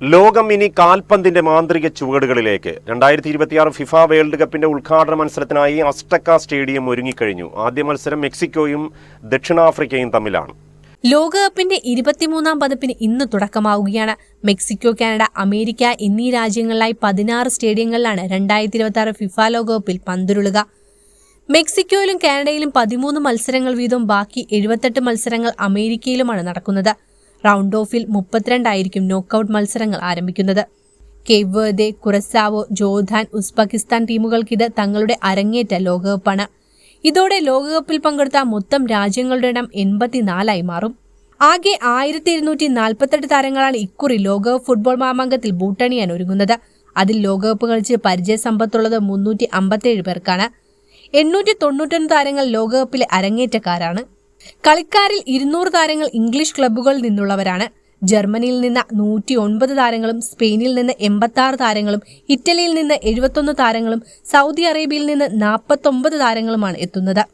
ലോകം ഇനി കാൽപന്തിന്റെ മാന്ത്രിക ചുവടുകളിലേക്ക്. 2026 ഫിഫ വേൾഡ് കപ്പിന്റെ ഉദ്ഘാടന മത്സരത്തിനായി അസ്റ്റക്ക സ്റ്റേഡിയം ഒരുങ്ങിക്കഴിഞ്ഞു. ആദ്യ മത്സരം മെക്സിക്കോയും ദക്ഷിണാഫ്രിക്കയും തമ്മിലാണ്. ലോകകപ്പിന്റെ 23-ാം പതിപ്പിന് ഇന്ന് തുടക്കമാവുകയാണ്. മെക്സിക്കോ, കാനഡ, അമേരിക്ക എന്നീ രാജ്യങ്ങളിലായി 16 സ്റ്റേഡിയങ്ങളിലാണ് 2026 ഫിഫ ലോകകപ്പിൽ പന്തുരുളുക. മെക്സിക്കോയിലും കാനഡയിലും 13 മത്സരങ്ങൾ വീതം, ബാക്കി 78 മത്സരങ്ങൾ അമേരിക്കയിലുമാണ് നടക്കുന്നത്. റൗണ്ട് ഓഫിൽ 32 ആയിരിക്കും നോക്കൌട്ട് മത്സരങ്ങൾ ആരംഭിക്കുന്നത്. കേപ്പ് വെർദെ, കുറസാവോ, ജോർദാൻ, ഉസ്ബെക്കിസ്ഥാൻ ടീമുകൾക്കിത് തങ്ങളുടെ അരങ്ങേറ്റ ലോകകപ്പാണ്. ഇതോടെ ലോകകപ്പിൽ പങ്കെടുത്ത മൊത്തം രാജ്യങ്ങളുടെ എണ്ണം 84 മാറും. ആകെ 1248 താരങ്ങളാണ് ഇക്കുറി ലോകകപ്പ് ഫുട്ബോൾ മാമാങ്കത്തിൽ ബൂട്ടണിയാൻ ഒരുങ്ങുന്നത്. അതിൽ ലോകകപ്പ് കളിച്ച് പരിചയസമ്പത്തുള്ളത് 357 പേർക്കാണ്. 891 താരങ്ങൾ ലോകകപ്പിലെ അരങ്ങേറ്റക്കാരാണ്. കളിക്കാരിൽ 200 താരങ്ങൾ ഇംഗ്ലീഷ് ക്ലബ്ബുകളിൽ നിന്നുള്ളവരാണ്. ജർമ്മനിയിൽ നിന്ന് 109 താരങ്ങളും, സ്പെയിനിൽ നിന്ന് 86 താരങ്ങളും, ഇറ്റലിയിൽ നിന്ന് 71 താരങ്ങളും, സൗദി അറേബ്യയിൽ നിന്ന് 49 താരങ്ങളുമാണ് എത്തുന്നത്.